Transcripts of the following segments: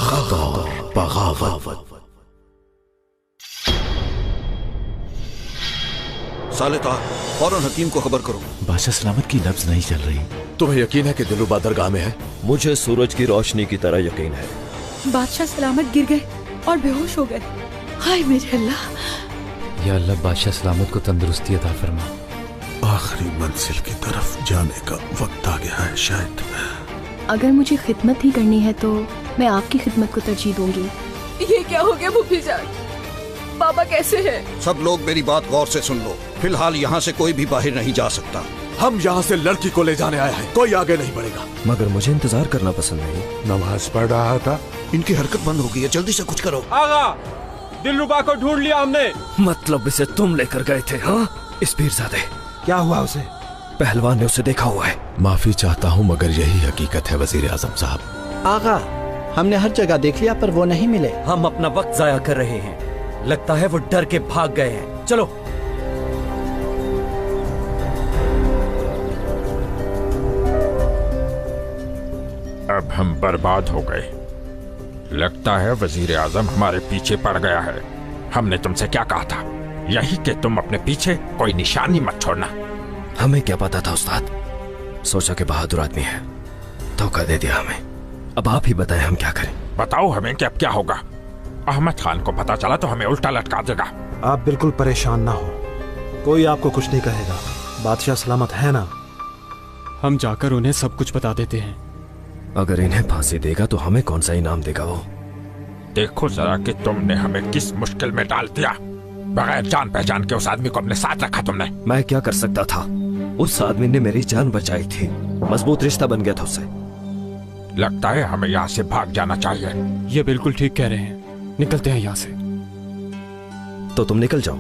सख्त और बगावत। सालेता, फौरन हकीम को खबर करो। बादशाह सलामत की नब्ज नहीं चल रही। तुम्हें यकीन है कि दिलरुबा दरगाह में है? मुझे सूरज की रोशनी की तरह यकीन है। बादशाह सलामत गिर गए और बेहोश हो गए। हाय मेरे अल्लाह। या अल्लाह बादशाह सलामत को तंदुरुस्ती अता फरमा। आखिरी मंजिल की तरफ जाने का वक्त आ गया है शायद। अगर मुझे खिदमत ही करनी है तो मैं आपकी खिदमत को तरजीह दूंगी। ये क्या हो गया भूपी जान? बाबा कैसे हैं? सब लोग मेरी बात गौर से सुन लो। फिलहाल यहाँ से कोई भी बाहर नहीं जा सकता। हम यहाँ से लड़की को ले जाने आए हैं, कोई आगे नहीं बढ़ेगा। मगर मुझे इंतजार करना पसंद नहीं। नमाज पढ़ रहा था। इनकी हरकत बंद हो गई है, जल्दी से कुछ करो। आगा, दिलरुबा को ढूंढ लिया हमने। मतलब इसे तुम लेकर गए थे? हाँ इस पीरजादे। क्या हुआ उसे? पहलवान ने उसे देखा हुआ है। माफी चाहता हूँ मगर यही हकीकत है वजीर आजम साहब। आगा, हमने हर जगह देख लिया पर वो नहीं मिले। हम अपना वक्त जाया कर रहे हैं। लगता है वो डर के भाग गए हैं। चलो। अब हम बर्बाद हो गए। लगता है वजीर आजम हमारे पीछे पड़ गया है। हमने तुमसे क्या कहा था? यही कि तुम अपने पीछे कोई निशानी मत छोड़ना। हमें क्या पता था उस्ताद, सोचा कि बहादुर आदमी है, धोखा दे दिया हमें। अब आप ही बताएं हम क्या करें। बताओ हमें कि अब क्या होगा। अहमद खान को पता चला तो हमें उल्टा लटका देगा। आप बिल्कुल परेशान ना हो, कोई आपको कुछ नहीं कहेगा। बादशाह सलामत है ना? हम जाकर उन्हें सब कुछ बता देते हैं। अगर इन्हें फांसी देगा तो हमें कौन सा इनाम देगा वो? देखो जरा कि तुमने हमें किस मुश्किल में डाल दिया। बगैर जान पहचान के उस आदमी को अपने साथ रखा तुमने। मैं क्या कर सकता था? उस आदमी ने मेरी जान बचाई थी, मजबूत रिश्ता बन गया था उससे। लगता है हमें यहाँ से भाग जाना चाहिए। ये बिल्कुल ठीक कह रहे हैं, निकलते हैं यहाँ से। तो तुम निकल जाओ,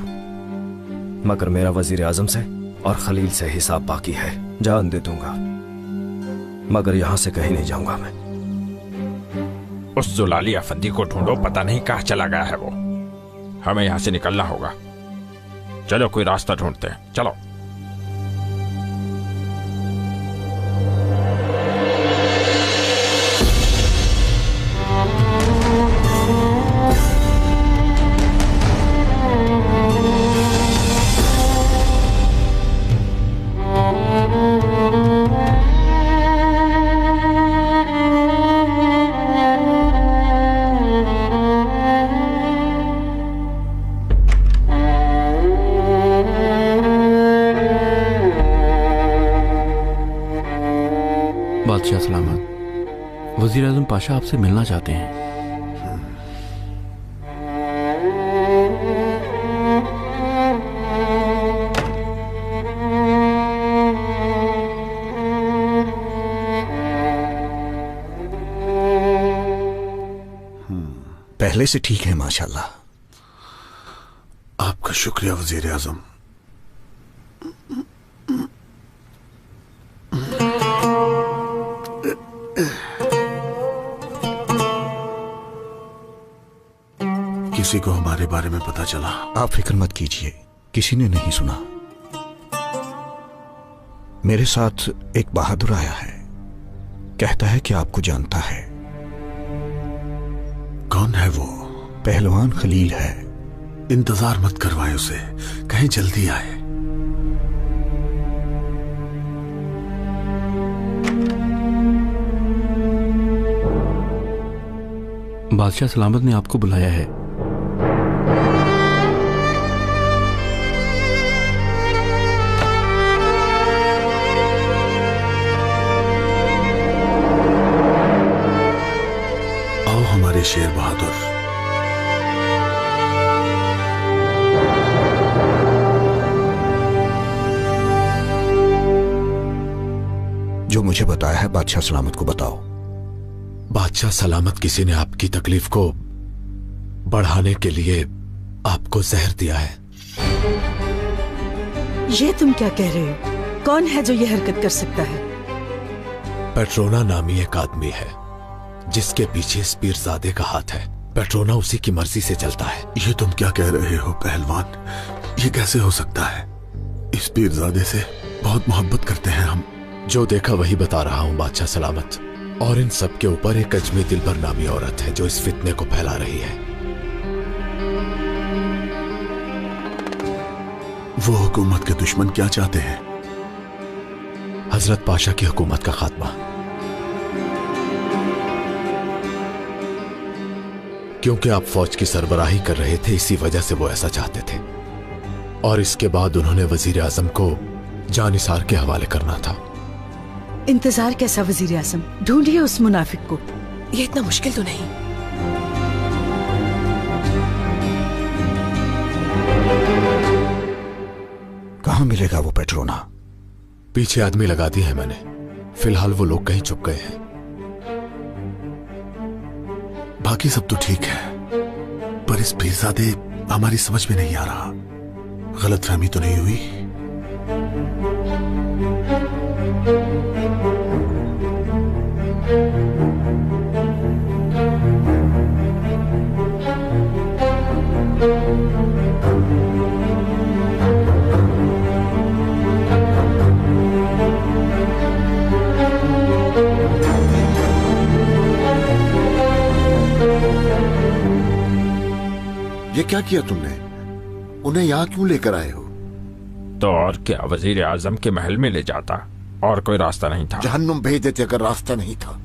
मगर मेरा वजीर आजम से और खलील से हिसाब बाकी है। जान दे दूंगा मगर यहाँ से कहीं नहीं जाऊंगा मैं। उस जुलाली अफंदी को ढूंढो, पता नहीं कहाँ चला गया है वो। हमें यहाँ से निकलना होगा। चलो कोई रास्ता ढूंढते हैं, चलो। बादशाह सलामत, वजीर आजम पाशा आपसे मिलना चाहते हैं। पहले से ठीक है माशाल्लाह। आपका शुक्रिया वजीर आजम। किसी को हमारे बारे में पता चला? आप फिक्र मत कीजिए, किसी ने नहीं सुना। मेरे साथ एक बहादुर आया है, कहता है कि आपको जानता है। कौन है वो? पहलवान खलील है। इंतजार मत करवाए उसे, कहीं जल्दी आए। बादशाह सलामत ने आपको बुलाया है। आओ हमारे शेर बहादुर। जो मुझे बताया है बादशाह सलामत को बताओ। बादशाह सलामत किसी ने आपकी तकलीफ को बढ़ाने के लिए आपको जहर दिया है। ये तुम क्या कह रहे हो? कौन है जो ये हरकत कर सकता है? पेट्रोना नामी एक आदमी है जिसके पीछे इस पीरजादे का हाथ है। पेट्रोना उसी की मर्जी से चलता है। ये तुम क्या कह रहे हो पहलवान? ये कैसे हो सकता है? इस पीरजादे से बहुत मोहब्बत करते हैं हम। जो देखा वही बता रहा हूँ बादशाह सलामत। और इन सब के ऊपर एक अजमी दिलबर नामी औरत है जो इस फितने को फैला रही है। वो हुकूमत के दुश्मन क्या चाहते हैं? हजरत पाशा की हुकूमत का खात्मा। क्योंकि आप फौज की सरबराही कर रहे थे, इसी वजह से वो ऐसा चाहते थे। और इसके बाद उन्होंने वजीर आजम को जानिसार के हवाले करना था। इंतजार कैसा वजीर आजम? ढूंढिए उस मुनाफिक को। ये इतना मुश्किल तो नहीं। कहाँ मिलेगा वो पेट्रोना? पीछे आदमी लगा दी है मैंने। फिलहाल वो लोग कहीं छुप गए हैं। बाकी सब तो ठीक है, पर इस पीरजादे हमारी समझ में नहीं आ रहा। गलतफहमी तो नहीं हुई? ये क्या किया तुमने? उन्हें यहाँ क्यों लेकर आए हो? तो और क्या, वजीर आजम के महल में ले जाता, और कोई रास्ता नहीं था। जहन्नुम भेज देते अगर रास्ता नहीं था।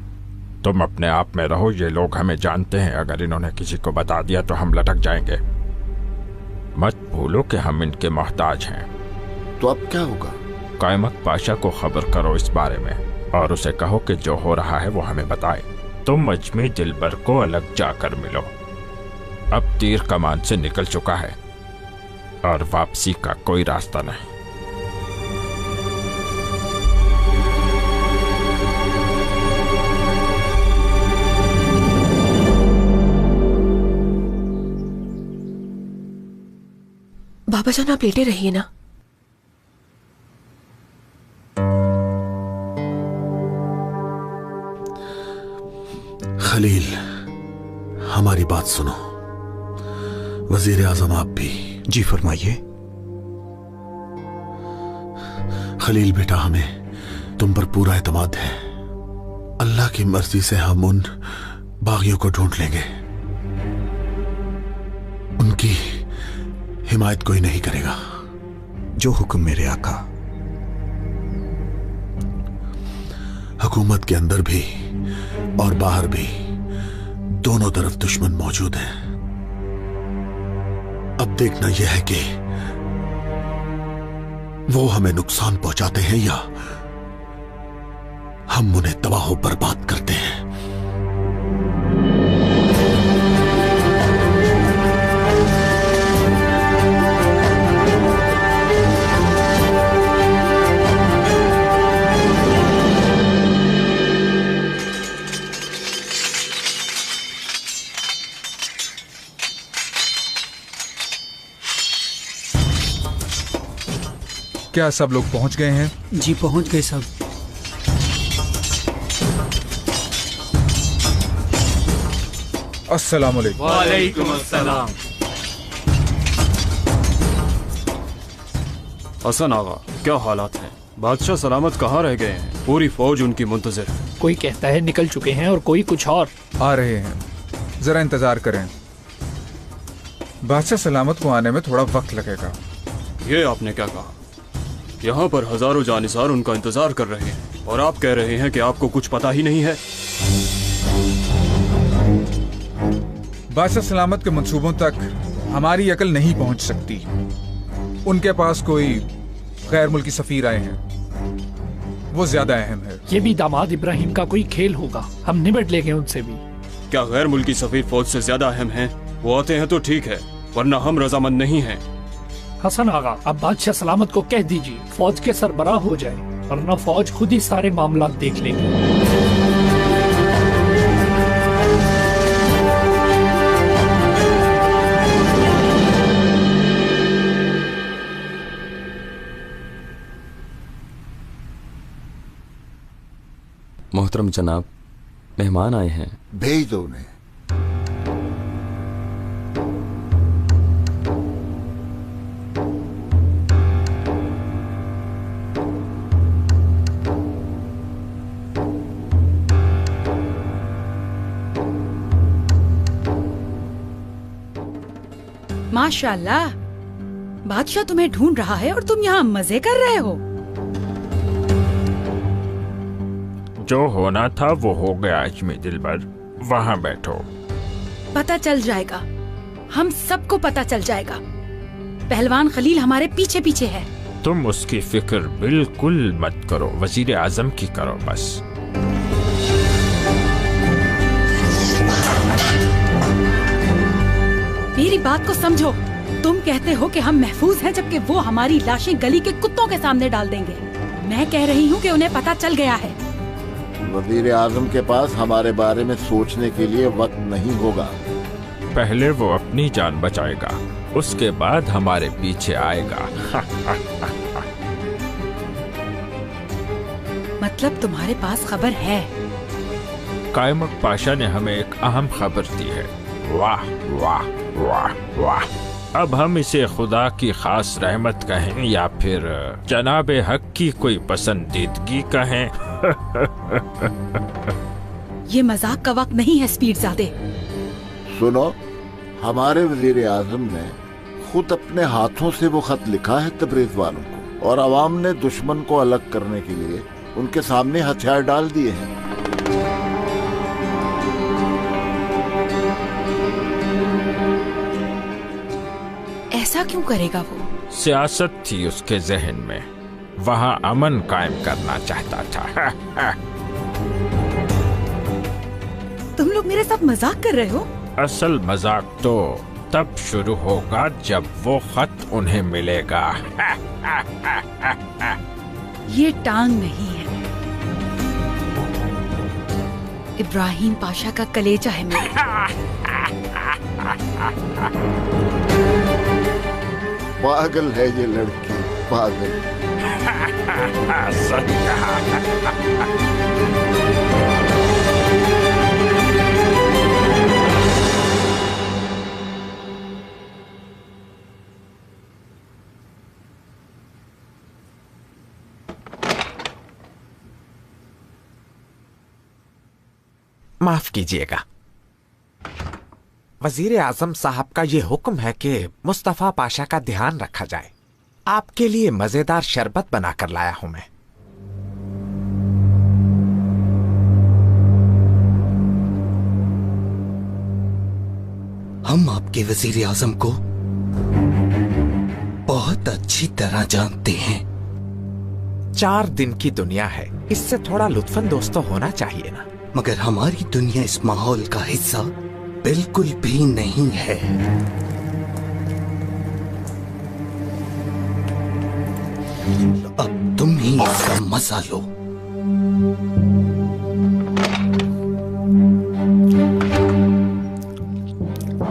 तुम अपने आप में रहो, ये लोग हमें जानते हैं। अगर इन्होंने किसी को बता दिया तो हम लटक जाएंगे। मत भूलो कि हम इनके मोहताज हैं। तो अब क्या होगा? कायमक पाशा को खबर करो इस बारे में, और उसे कहो कि जो हो रहा है वो हमें बताए। तुम अजमी दिलबर को अलग जाकर मिलो। अब तीर कमान से निकल चुका है और वापसी का कोई रास्ता नहीं। बाबा जान, आप लेटे रहिए ना। खलील, हमारी बात सुनो। वजीर आजम आप भी। जी फरमाइए। खलील बेटा, हमें तुम पर पूरा एतमाद है। अल्लाह की मर्जी से हम उन बागियों को ढूंढ लेंगे। उनकी हिमायत कोई नहीं करेगा। जो हुक्म मेरे आका। हुकूमत के अंदर भी और बाहर भी दोनों तरफ दुश्मन मौजूद हैं। अब देखना यह है कि वो हमें नुकसान पहुंचाते हैं या हम उन्हें तबाह बर्बाद करते हैं। क्या सब लोग पहुंच गए हैं? जी पहुंच गए सब। अस्सलाम वालेकुम। वालेकुम अस्सलाम। हसन आगा, क्या हालात हैं? बादशाह सलामत कहाँ रह गए हैं? पूरी फौज उनकी मुंतजिर है। कोई कहता है निकल चुके हैं और कोई कुछ और। आ रहे हैं, जरा इंतजार करें। बादशाह सलामत को आने में थोड़ा वक्त लगेगा। ये आपने क्या कहा? यहाँ पर हजारों जानिसार उनका इंतजार कर रहे हैं और आप कह रहे हैं कि आपको कुछ पता ही नहीं है। बादशाह सलामत के मंसूबों तक हमारी अकल नहीं पहुंच सकती। उनके पास कोई गैर मुल्की सफीर आए हैं, वो ज्यादा अहम है। ये भी दामाद इब्राहिम का कोई खेल होगा, हम निपट लेंगे उनसे भी। क्या गैर मुल्की सफीर फौज से ज्यादा अहम हैं? वो आते हैं तो ठीक है, वरना हम रजामंद नहीं हैं। हसन आगा, अब बादशाह सलामत को कह दीजिए फौज के सरबराह हो जाए, वरना फौज खुद ही सारे मामला देख लेगी। मोहतरम जनाब, मेहमान आए हैं। भेज दो उन्हें। माशाल्लाह, बादशाह तुम्हें ढूंढ रहा है और तुम यहाँ मजे कर रहे हो। जो होना था वो हो गया अजमी दिलबर, वहाँ बैठो। पता चल जाएगा, हम सबको पता चल जाएगा। पहलवान खलील हमारे पीछे पीछे है। तुम उसकी फिक्र बिल्कुल मत करो, वजीर आजम की करो बस। मेरी बात को समझो। तुम कहते हो कि हम महफूज हैं, जबकि वो हमारी लाशें गली के कुत्तों के सामने डाल देंगे। मैं कह रही हूँ कि उन्हें पता चल गया है। वजीर आजम के पास हमारे बारे में सोचने के लिए वक्त नहीं होगा। पहले वो अपनी जान बचाएगा, उसके बाद हमारे पीछे आएगा। मतलब तुम्हारे पास खबर है? कायमक पाशा ने हमें एक अहम खबर दी है। वाह वाह वाह वाह। अब हम इसे खुदा की खास रहमत कहें या फिर जनाबे हक की कोई पसंदीदगी कहें। ये मजाक का वक्त नहीं है स्पीडज़ादे। सुनो, हमारे वजीर आजम ने खुद अपने हाथों से वो खत लिखा है तबरेज वालों को, और अवाम ने दुश्मन को अलग करने के लिए उनके सामने हथियार डाल दिए हैं। ऐसा क्यों करेगा वो? सियासत थी उसके जहन में, वहाँ अमन कायम करना चाहता था। तुम लोग मेरे साथ मजाक कर रहे हो? असल मजाक तो तब शुरू होगा जब वो खत उन्हें मिलेगा। ये टांग नहीं है, इब्राहिम पाशा का कलेजा है मेरा। पागल है ये लड़की, पागल। माफ कीजिएगा, वजीर आजम साहब का ये हुक्म है कि मुस्तफा पाशा का ध्यान रखा जाए। आपके लिए मजेदार शरबत बनाकर लाया हूं मैं। हम आपके वजीर आजम को बहुत अच्छी तरह जानते हैं। 4 दिन की दुनिया है, इससे थोड़ा लुत्फानंदोज़ तो होना चाहिए ना। मगर हमारी दुनिया इस माहौल का हिस्सा बिल्कुल भी नहीं है। अब तुम ही इसका मजा लो।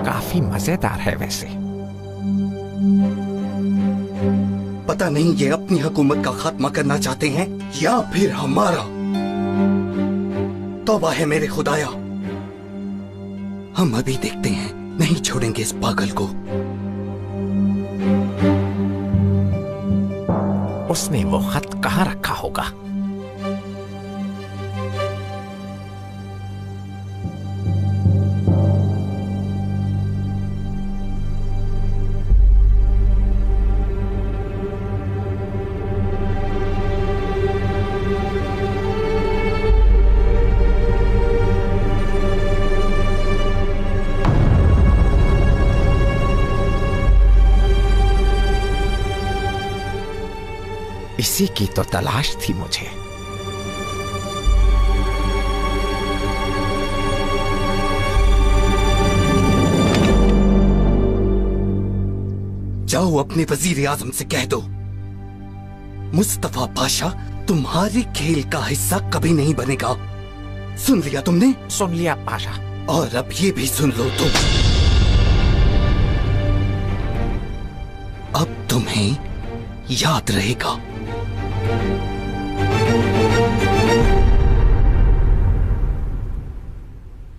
काफी मजेदार है वैसे। पता नहीं ये अपनी हुकूमत का खात्मा करना चाहते हैं या फिर हमारा। तौबा है मेरे खुदाया, हम अभी देखते हैं, नहीं छोड़ेंगे इस पागल को। उसने वो खत कहाँ रखा होगा? इसी की तो तलाश थी मुझे। जाओ अपने वजीर आजम से कह दो, मुस्तफा पाशा तुम्हारे खेल का हिस्सा कभी नहीं बनेगा। सुन लिया तुमने? सुन लिया पाशा। और अब ये भी सुन लो तुम, अब तुम्हें याद रहेगा।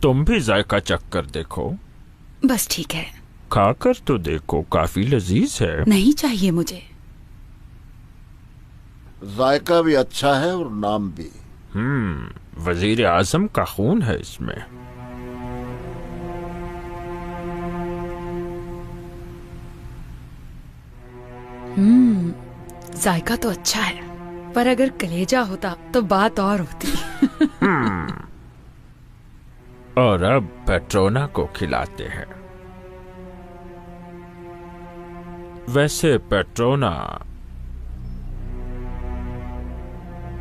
तुम भी जायका चक्कर देखो। बस ठीक है। खाकर तो देखो, काफी लजीज है। नहीं चाहिए मुझे। जायका भी अच्छा है और नाम भी। वजीर आजम का खून है इसमें। जायका तो अच्छा है, पर अगर कलेजा होता तो बात और होती। और अब पेट्रोना को खिलाते हैं। वैसे पेट्रोना,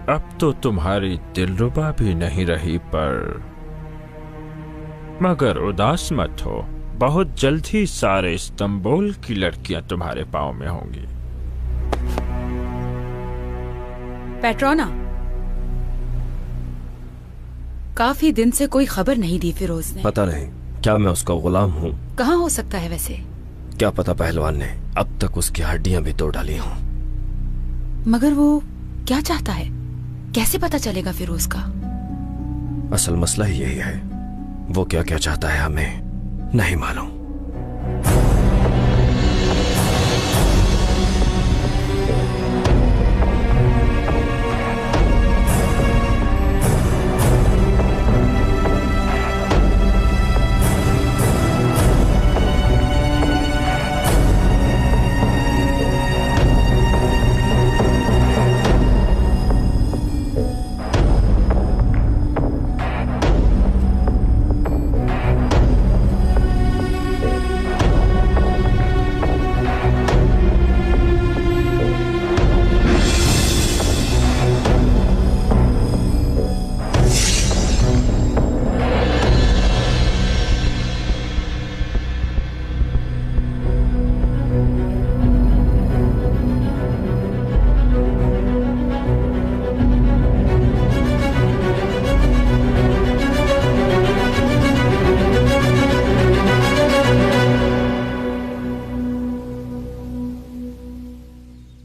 अब तो तुम्हारी दिलरुबा भी नहीं रही, पर मगर उदास मत हो, बहुत जल्द ही सारे इस्तांबुल की लड़कियां तुम्हारे पांव में होंगी। पेट्रोना, काफी दिन से कोई खबर नहीं दी फिरोज ने। पता नहीं, क्या मैं उसका गुलाम हूँ? कहाँ हो सकता है वैसे? क्या पता, पहलवान ने अब तक उसकी हड्डियां भी तोड़ डाली हों। मगर वो क्या चाहता है, कैसे पता चलेगा फिरोज का? असल मसला ही यही है, वो क्या क्या चाहता है हमें नहीं मालूम।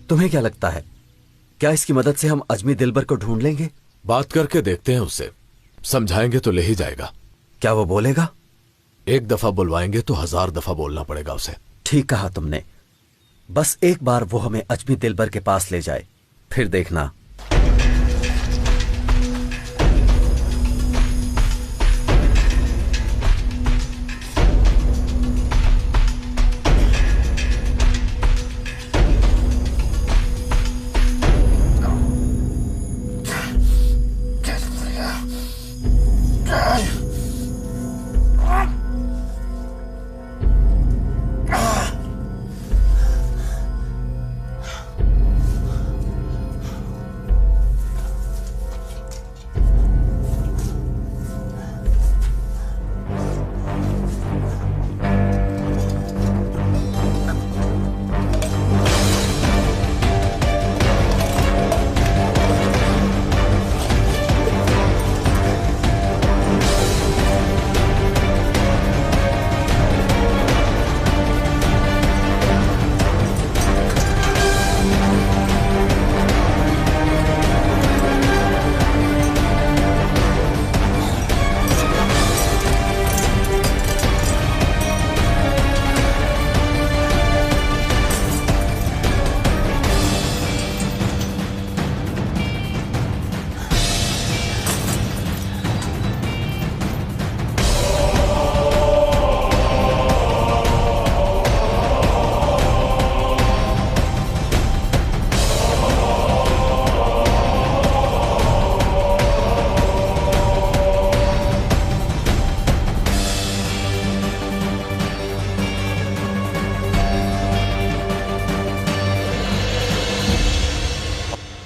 तुम्हें क्या लगता है, क्या इसकी मदद से हम अजमी दिलबर को ढूंढ लेंगे? बात करके देखते हैं उससे, समझाएंगे तो ले ही जाएगा। क्या वो बोलेगा? एक दफा बुलवाएंगे तो 1000 दफा बोलना पड़ेगा उसे। ठीक कहा तुमने, बस एक बार वो हमें अजमी दिलबर के पास ले जाए, फिर देखना।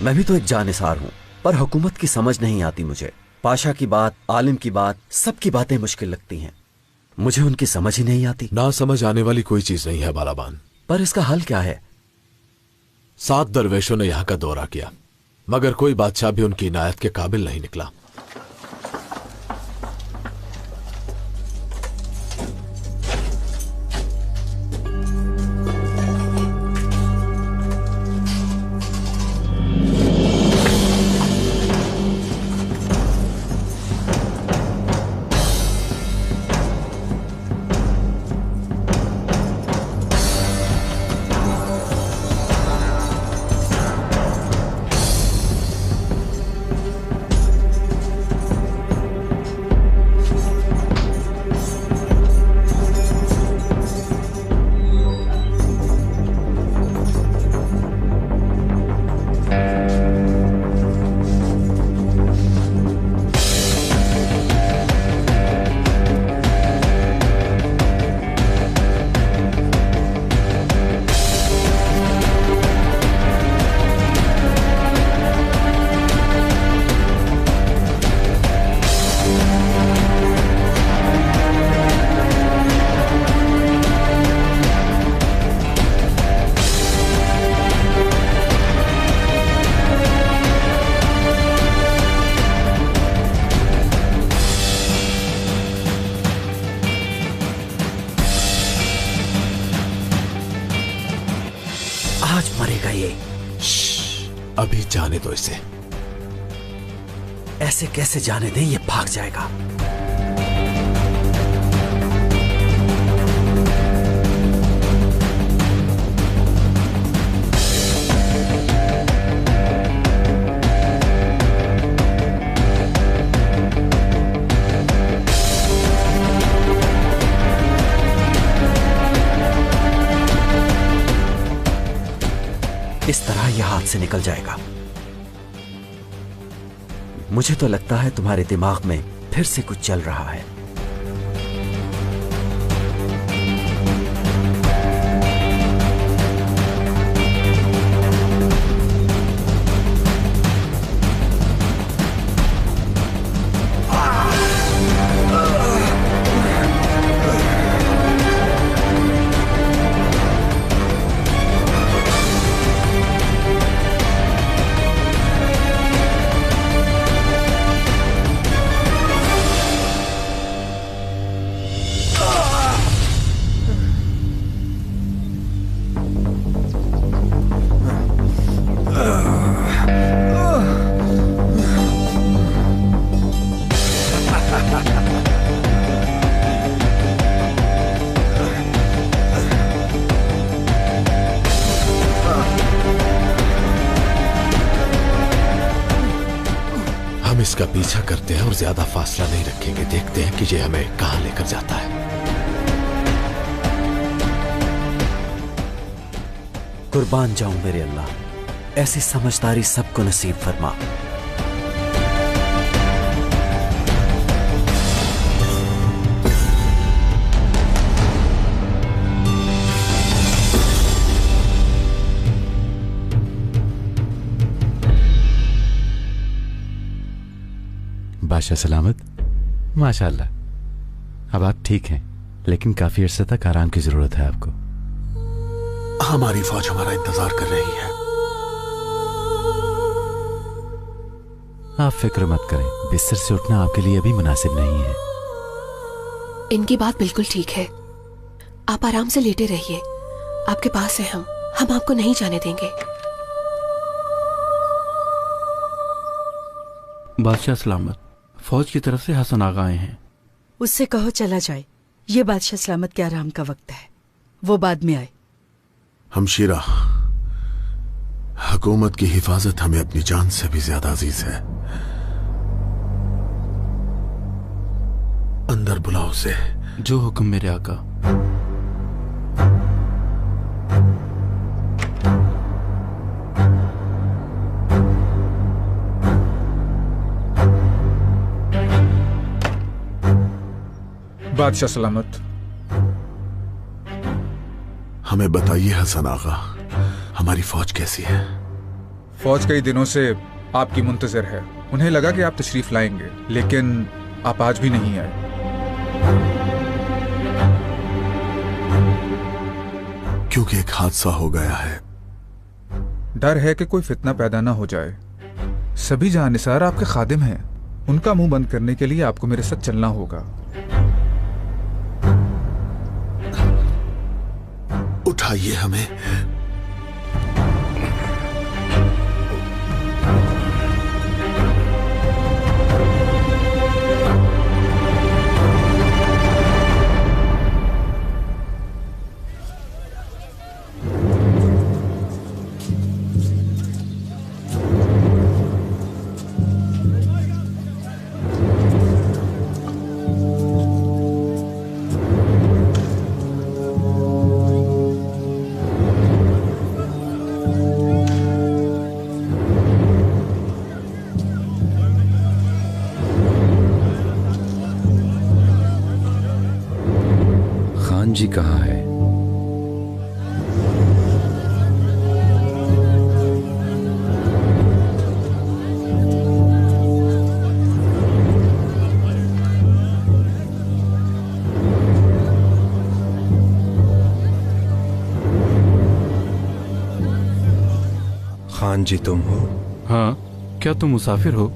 मैं भी तो एक जानिसार हूँ, पर हुकूमत की समझ नहीं आती मुझे। पाशा की बात, आलिम की बात, सबकी बातें मुश्किल लगती हैं। मुझे उनकी समझ ही नहीं आती। ना समझ आने वाली कोई चीज नहीं है बालाबान। पर इसका हल क्या है? 7 दरवेशों ने यहाँ का दौरा किया, मगर कोई बादशाह भी उनकी इनायत के काबिल नहीं निकला। चाहिए। अभी जाने दो इसे। ऐसे कैसे जाने दें, ये भाग जाएगा। इस तरह यह हाथ से निकल जाएगा। मुझे तो लगता है तुम्हारे दिमाग में फिर से कुछ चल रहा है। इसका पीछा करते हैं और ज्यादा फासला नहीं रखेंगे। देखते हैं कि ये हमें कहां लेकर जाता है। कुर्बान जाऊं मेरे अल्लाह, ऐसी समझदारी सबको नसीब फरमा। बादशाह सलामत, माशाल्लाह। अब आप ठीक हैं, लेकिन काफी अर्से तक आराम की जरूरत है आपको। हमारी फौज हमारा इंतजार कर रही है। आप फिक्र मत करें, बिस्तर से उठना आपके लिए अभी मुनासिब नहीं है। इनकी बात बिल्कुल ठीक है। आप आराम से लेटे रहिए, आपके पास है हम आपको नहीं जाने देंगे। बादशाह सलामत, फौज की तरफ से हसन आगा आए हैं। उससे कहो चला जाए, ये बादशाह सलामत के आराम का वक्त है, वो बाद में आए। हमशीरा, हुकूमत की हिफाजत हमें अपनी जान से भी ज्यादा अजीज है। अंदर बुलाओ उसे। जो हुक्म मेरे आका। बादशाह सलामत, हमें बताइए हसन आगा, हमारी फौज कैसी है? फौज कई दिनों से आपकी मुंतजर है। उन्हें लगा कि आप तशरीफ लाएंगे, लेकिन आप आज भी नहीं आए। क्योंकि एक हादसा हो गया है। डर है कि कोई फितना पैदा ना हो जाए। सभी जानिसार आपके खादिम हैं, उनका मुंह बंद करने के लिए आपको मेरे साथ चलना होगा। उठाइए हमें। जी कहाँ है? खान जी तुम हो? हाँ, क्या तुम मुसाफिर हो?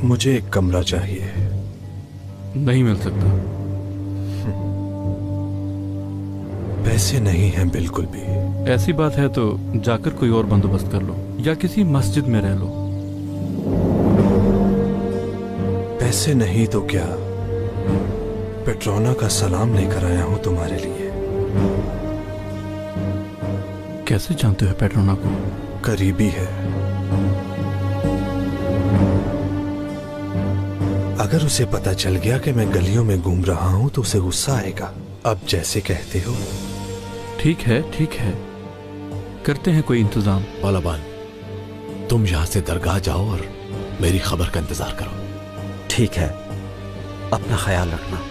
मुझे एक कमरा चाहिए। नहीं मिल सकता। पैसे नहीं हैं बिल्कुल भी। ऐसी बात है तो जाकर कोई और बंदोबस्त कर लो या किसी मस्जिद में रह लो। पैसे नहीं तो क्या, पेट्रोना का सलाम लेकर आया हूं तुम्हारे लिए। कैसे जानते हो पेट्रोना को? करीबी है। अगर उसे पता चल गया कि मैं गलियों में घूम रहा हूं तो उसे गुस्सा आएगा। अब जैसे कहते हो। ठीक है, करते हैं कोई इंतजाम। बालाबान, तुम यहां से दरगाह जाओ और मेरी खबर का इंतजार करो। ठीक है, अपना ख्याल रखना।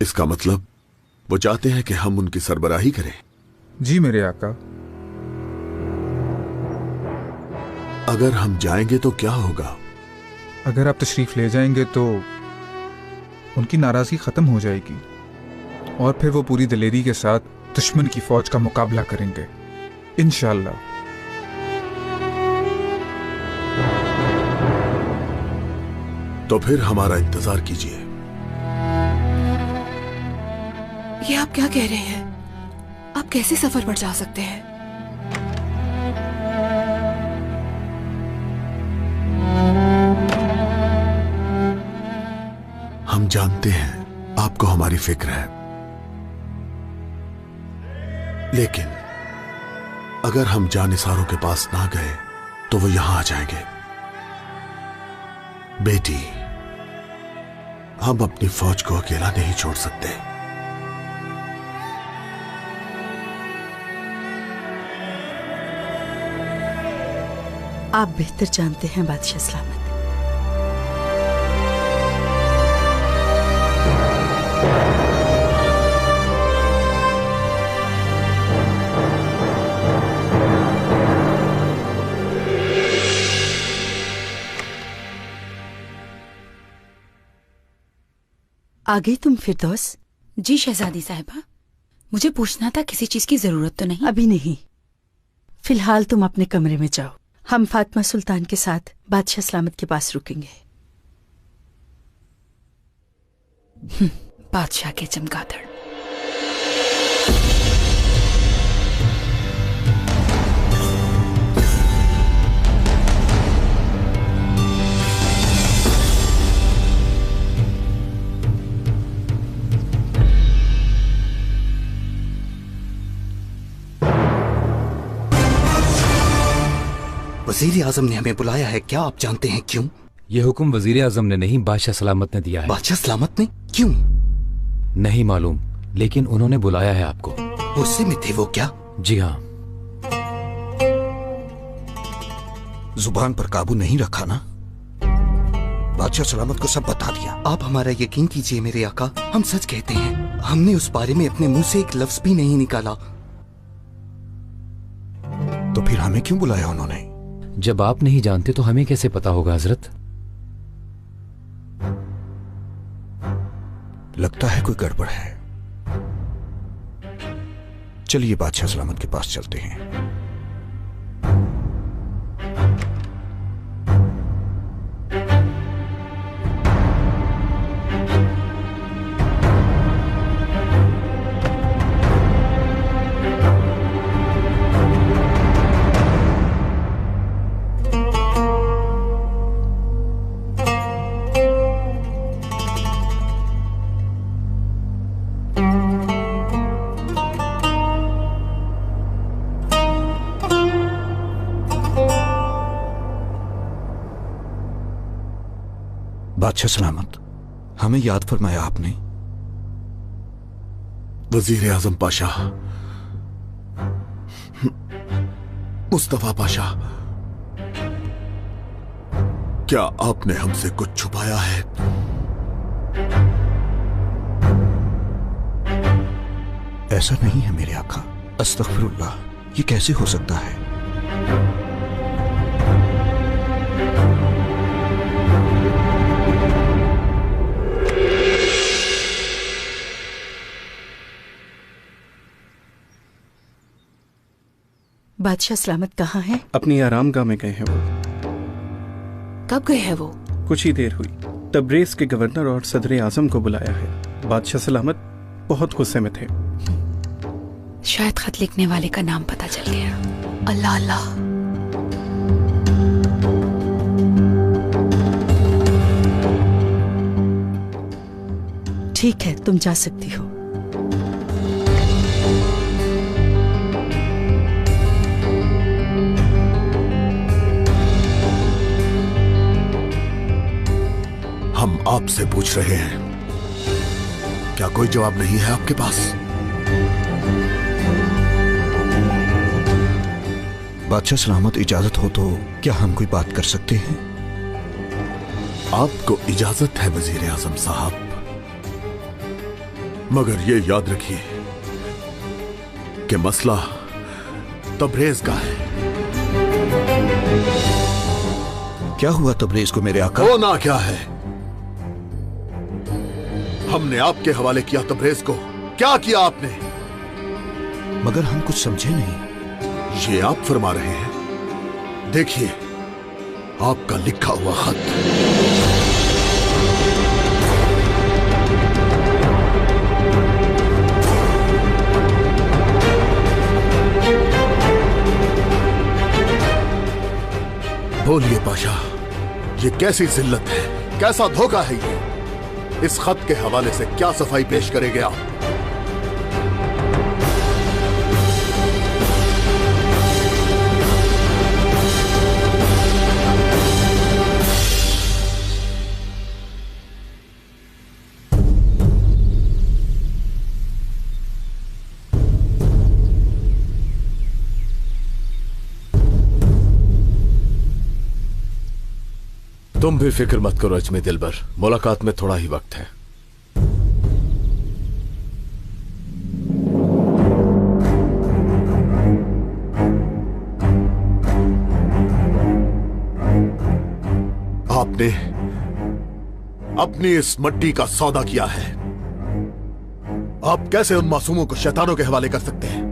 इसका मतलब वो चाहते हैं कि हम उनकी सरबराही करें? जी मेरे आका। अगर हम जाएंगे तो क्या होगा? अगर आप तशरीफ ले जाएंगे तो उनकी नाराजगी खत्म हो जाएगी और फिर वो पूरी दिलेरी के साथ दुश्मन की फौज का मुकाबला करेंगे इंशाअल्लाह। तो फिर हमारा इंतजार कीजिए। ये आप क्या कह रहे हैं? आप कैसे सफर पर जा सकते हैं? हम जानते हैं आपको हमारी फिक्र है, लेकिन अगर हम जानिसारों के पास ना गए तो वो यहां आ जाएंगे। बेटी, हम अपनी फौज को अकेला नहीं छोड़ सकते। आप बेहतर जानते हैं बादशाह सलामत। आ गई तुम फिरदौस? जी शहजादी साहिबा, मुझे पूछना था किसी चीज की जरूरत तो नहीं? अभी नहीं, फिलहाल तुम अपने कमरे में जाओ। हम फातिमा सुल्तान के साथ बादशाह सलामत के पास रुकेंगे। बादशाह के चमगादड़। वजीर आजम ने हमें बुलाया है, क्या आप जानते हैं क्यों? ये हुक्म वजीर आजम ने नहीं, बादशाह सलामत ने दिया है। बादशाह सलामत ने? क्यों? नहीं मालूम, लेकिन उन्होंने बुलाया है आपको। गुस्से में थे वो क्या? जी हाँ। जुबान पर काबू नहीं रखा ना? बादशाह सलामत को सब बता दिया। आप हमारा यकीन कीजिए मेरे आका, हम सच कहते हैं। हमने उस बारे में अपने मुंह से एक लफ्ज भी नहीं निकाला। तो फिर हमें क्यों बुलाया उन्होंने? जब आप नहीं जानते तो हमें कैसे पता होगा हजरत? लगता है कोई गड़बड़ है। चलिए बादशाह सलामत के पास चलते हैं। बादशाह सलामत, हमें याद फरमाया आपने। वजीर आजम पाशा, मुस्तफा पाशा, क्या आपने हमसे कुछ छुपाया है? ऐसा नहीं है मेरे आका। अस्तगफिरुल्लाह, ये कैसे हो सकता है? बादशाह सलामत कहाँ हैं? अपनी आरामगाह में गए हैं वो। कब गए हैं वो? कुछ ही देर हुई। तब्रेज के गवर्नर और सदर आजम को बुलाया है। बादशाह सलामत बहुत गुस्से में थे। शायद खत लिखने वाले का नाम पता चल गया। अल्लाह अल्लाह। ठीक है, तुम जा सकती हो। हम आपसे पूछ रहे हैं, क्या कोई जवाब नहीं है आपके पास? बादशाह सलामत, इजाजत हो तो क्या हम कोई बात कर सकते हैं? आपको इजाजत है वजीर आजम साहब, मगर ये याद रखिए कि मसला तब्रेज का है। क्या हुआ तब्रेज को मेरे आका? होना क्या है? हमने आपके हवाले किया तब्रेज को। क्या किया आपने? मगर हम कुछ समझे नहीं। ये आप फरमा रहे हैं। देखिए आपका लिखा हुआ खत। बोलिए पाशा, ये कैसी जिल्लत है, कैसा धोखा है ये? इस खत के हवाले से क्या सफाई पेश करेंगे आप? तुम भी फिक्र मत करो अजमी दिलबर, मुलाकात में थोड़ा ही वक्त है। आपने अपनी इस मट्टी का सौदा किया है। आप कैसे उन मासूमों को शैतानों के हवाले कर सकते हैं?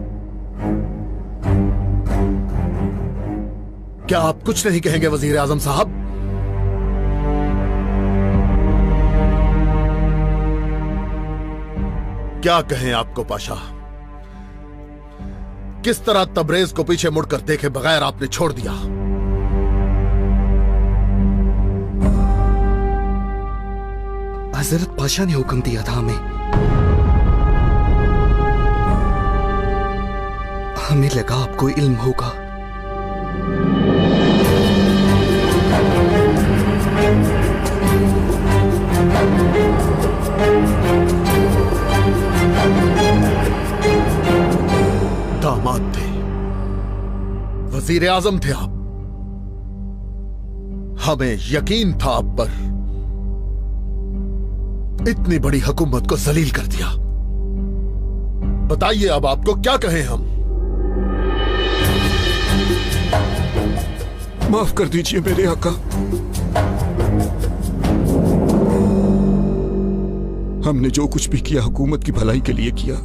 क्या आप कुछ नहीं कहेंगे वजीर आजम साहब? क्या कहें आपको पाशा? किस तरह तब्रेज को पीछे मुड़कर देखे बगैर आपने छोड़ दिया? हजरत पाशा ने हुक्म दिया था हमें लगा आपको इल्म होगा। दामाद थे, वजीर आजम थे आप। हमें यकीन था आप पर। इतनी बड़ी हुकूमत को जलील कर दिया। बताइए अब आपको क्या कहें हम? माफ कर दीजिए मेरे आका। हमने जो कुछ भी किया हुकूमत की भलाई के लिए किया।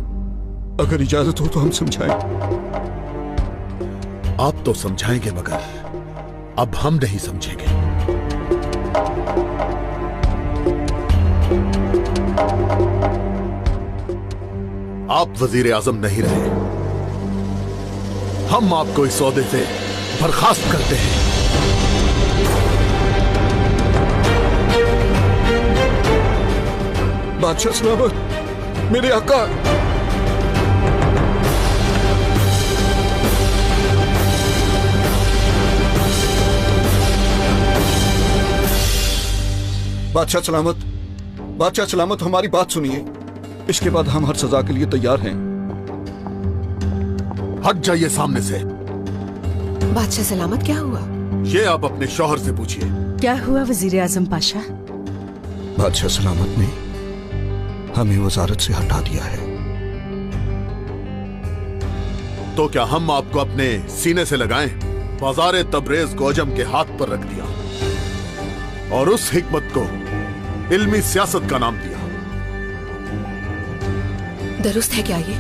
अगर इजाजत हो तो हम समझाएं। आप तो समझाएंगे मगर अब हम नहीं समझेंगे। आप वजीर आजम नहीं रहे। हम आपको इस सौदे से बर्खास्त करते हैं। बादशाह सलामत, मेरे आका। बादशाह सलामत, बादशाह सलामत, हमारी बात सुनिए। इसके बाद हम हर सजा के लिए तैयार हैं। हट जाइए सामने से। बादशाह सलामत, क्या हुआ? ये आप अपने शौहर से पूछिए। क्या हुआ वजीर आजम पाशा? बादशाह सलामत ने हमें वजारत से हटा दिया है। तो क्या हम आपको अपने सीने से लगाएं? बाजार तब्रेज को अजम के हाथ पर रख दिया और उस हिकमत को इल्मी सियासत का नाम दिया। दुरुस्त है क्या ये?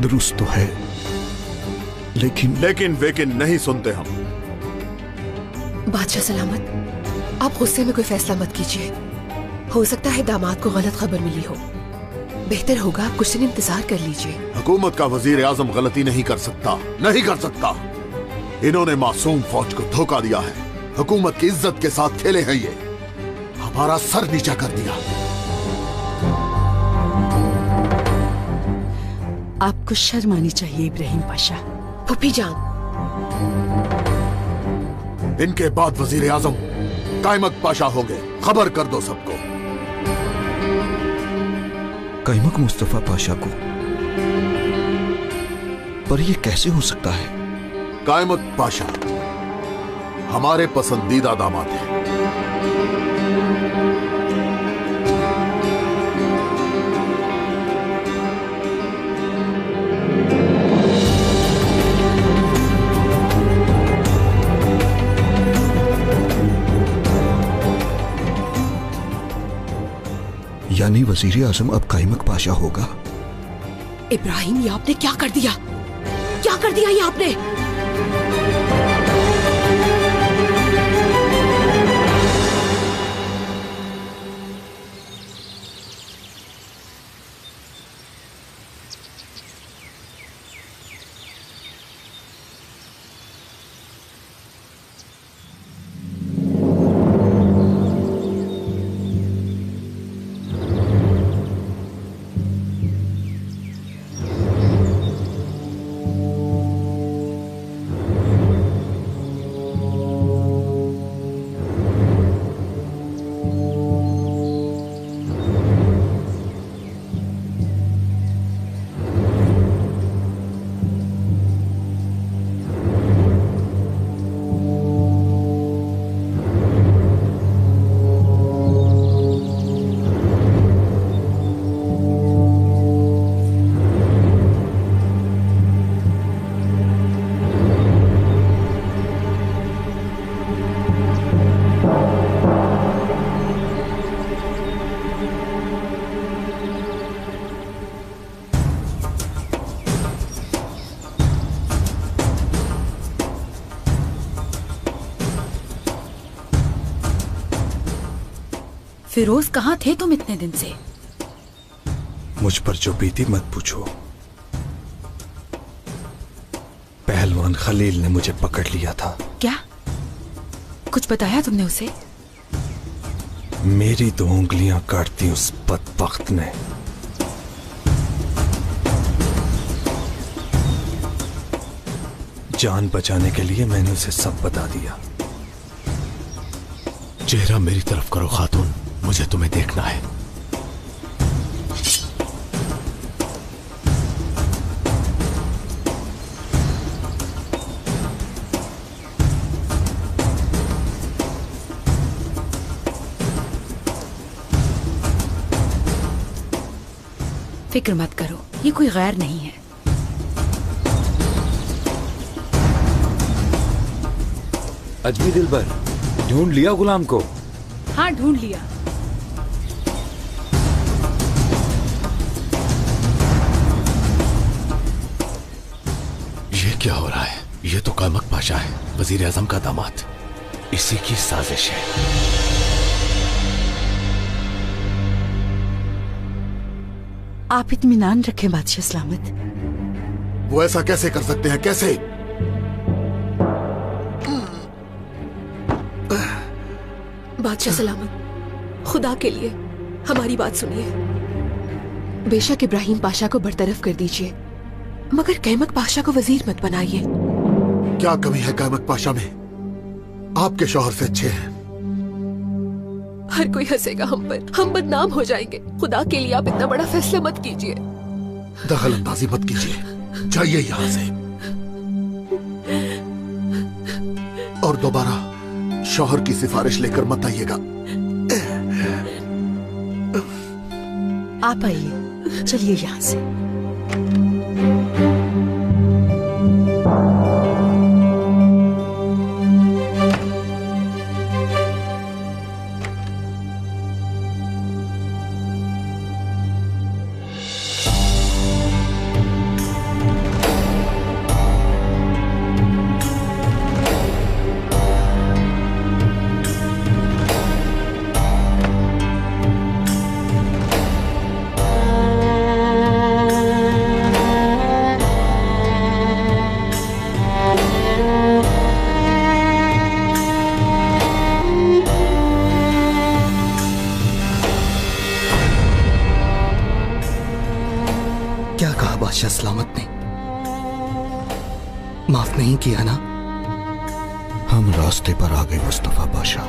दुरुस्त तो है, लेकिन वेकिन नहीं सुनते हम। बादशाह सलामत, आप गुस्से में कोई फैसला मत कीजिए। हो सकता है दामाद को गलत खबर मिली हो। बेहतर होगा आप कुछ दिन इंतजार कर लीजिए। हुकूमत का वजीर आजम गलती नहीं कर सकता, नहीं कर सकता। इन्होंने मासूम फौज को धोखा दिया है। हुकूमत की इज्जत के साथ खेले हैं ये, हमारा सर नीचा कर दिया। आपको शर्म आनी चाहिए इब्राहिम पाशा। फूफी जान, इनके बाद वजीर आजम कायमक पाशा होंगे, खबर कर दो सबको। कायमक मुस्तफा पाशा को? पर यह कैसे हो सकता है? कायमक पाशा हमारे पसंदीदा दामाद हैं। यानी वजीर आजम अब कायमक पाशा होगा? इब्राहिम, ये आपने क्या कर दिया? क्या कर दिया ये आपने? फिरोज, कहाँ थे तुम इतने दिन से? मुझ पर जो बीती मत पूछो। पहलवान खलील ने मुझे पकड़ लिया था। क्या? कुछ बताया तुमने उसे? मेरी 2 उंगलियां काटती उस बदबख्त ने। जान बचाने के लिए मैंने उसे सब बता दिया। चेहरा मेरी तरफ करो खातून, मुझे तुम्हें देखना है। फिक्र मत करो, ये कोई गैर नहीं है। अजमी दिलबर, ढूंढ लिया गुलाम को? हाँ, ढूंढ लिया। ये क्या हो रहा है? ये तो कायमक पाशा है, वजीर आजम का दामाद। इसी की साजिश है। आप इत्मीनान रखें बादशाह सलामत। वो ऐसा कैसे कर सकते हैं? कैसे? बादशाह सलामत, खुदा के लिए हमारी बात सुनिए। बेशक इब्राहिम पाशा को बरतरफ कर दीजिए, मगर कैमक पाशा को वजीर मत बनाइए। क्या कमी है कैमक पाशा में? आपके शौहर से अच्छे हैं। हर कोई हंसेगा हम पर, हम बदनाम हो जाएंगे। खुदा के लिए आप इतना बड़ा फैसला मत कीजिए। दखल अंदाजी मत कीजिए, जाइए यहां से। और दोबारा शौहर की सिफारिश लेकर मत आइएगा। आप आइए, चलिए यहां से। माफ नहीं किया ना? हम रास्ते पर आ गए मुस्तफा पाशा।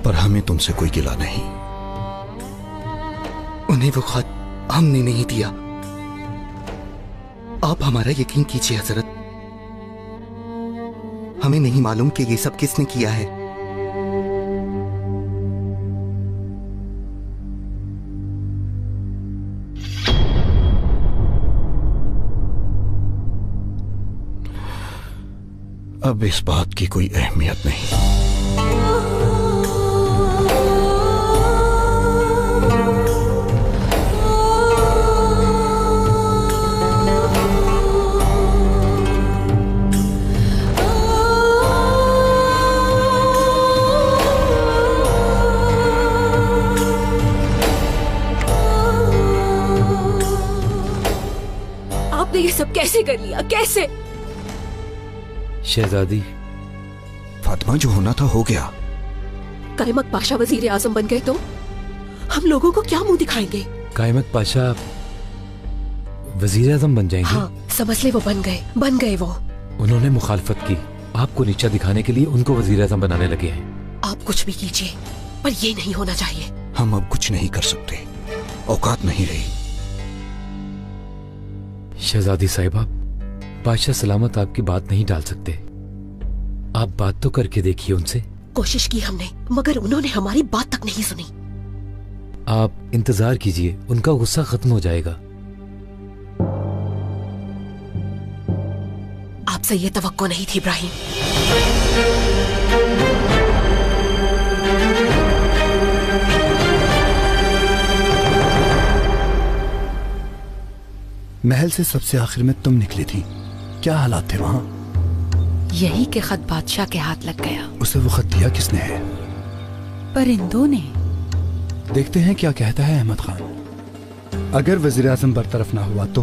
पर हमें तुमसे कोई गिला नहीं। उन्हें वो खत हमने नहीं दिया। आप हमारा यकीन कीजिए हजरत, हमें नहीं मालूम कि ये सब किसने किया है। अब इस बात की कोई अहमियत नहीं। आपने ये सब कैसे कर लिया? कैसे? शहजादी, फातिमा, जो होना था हो गया। कायमक पाशा वजीर आजम बन गए तो हम लोगों को क्या मुंह दिखाएंगे? कायमक पाशा वजीर आजम बन जाएंगे? हाँ, समझ ले, वो बन गए वो। उन्होंने मुखालफत की, आपको नीचा दिखाने के लिए उनको वजीर आजम बनाने लगे हैं। आप कुछ भी कीजिए, पर ये नहीं होना चाहिए। हम अब कुछ नहीं कर सकते, औकात नहीं रही। शहजादी साहिबा, पाशा सलामत आपकी बात नहीं टाल सकते। आप बात तो करके देखिए उनसे। कोशिश की हमने, मगर उन्होंने हमारी बात तक नहीं सुनी। आप इंतजार कीजिए, उनका गुस्सा खत्म हो जाएगा। आपसे ये तवक्को नहीं थी इब्राहिम। महल से सबसे आखिर में तुम निकली थी, क्या हालात थे वहां? यही के खत बादशाह के हाथ लग गया। उसे वो खत दिया किसने है? परिंदों ने। देखते हैं क्या कहता है अहमद खान। अगर वजीर आजम बरतरफ ना हुआ तो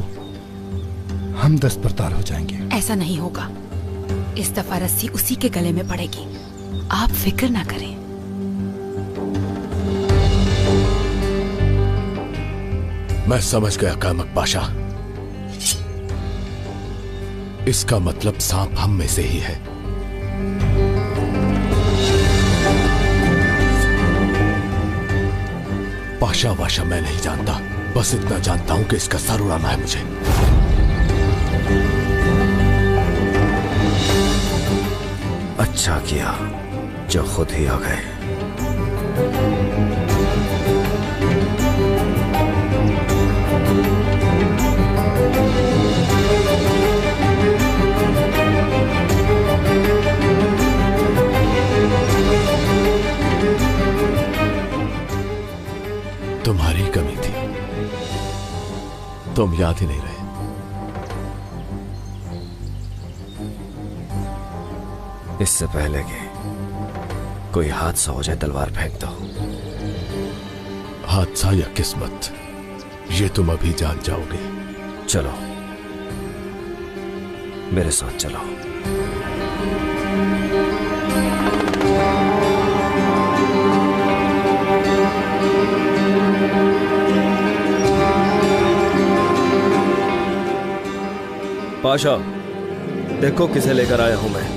हम दस्तबरदार हो जाएंगे। ऐसा नहीं होगा, इस दफा रस्सी उसी के गले में पड़ेगी। आप फिक्र ना करें। मैं समझ गया कायमक पाशा। इसका मतलब सांप हम में से ही है। पाशा वाशा मैं नहीं जानता, बस इतना जानता हूं कि इसका सर उड़ाना है मुझे। अच्छा किया जो खुद ही आ गए। तुम्हारी कमी थी, तुम याद ही नहीं रहे। इससे पहले कि कोई हादसा हो जाए तलवार फेंक दो। हादसा या किस्मत, ये तुम अभी जान जाओगे। चलो मेरे साथ चलो। पाशा, देखो किसे लेकर आया हूं मैं।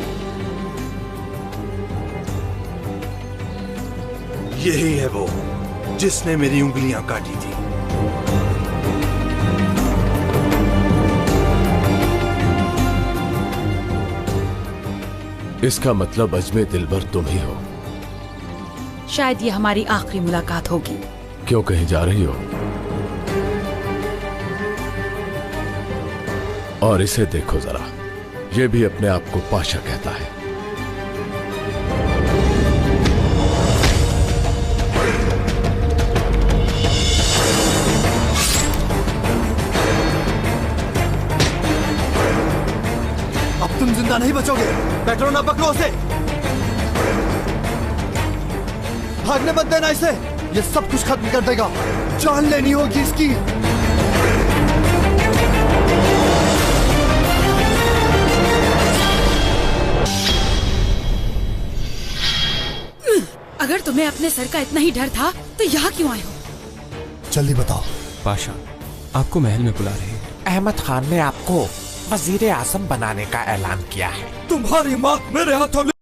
यही है वो जिसने मेरी उंगलियां काटी थी। इसका मतलब अजमेर दिलबर तुम ही हो। शायद ये हमारी आखिरी मुलाकात होगी। क्यों कहीं जा रही हो? और इसे देखो जरा, ये भी अपने आप को पाशा कहता है। अब तुम जिंदा नहीं बचोगे। पेट्रोना पकड़ो उसे, भागने मत देना इसे। ये सब कुछ खत्म कर देगा, जान लेनी होगी इसकी। अगर तुम्हें अपने सर का इतना ही डर था तो यहाँ क्यों आए हो? जल्दी बताओ। पाशा, आपको महल में बुला रहे हैं। अहमद खान ने आपको वजीर आजम बनाने का ऐलान किया है। तुम्हारी माँ मेरे हाथों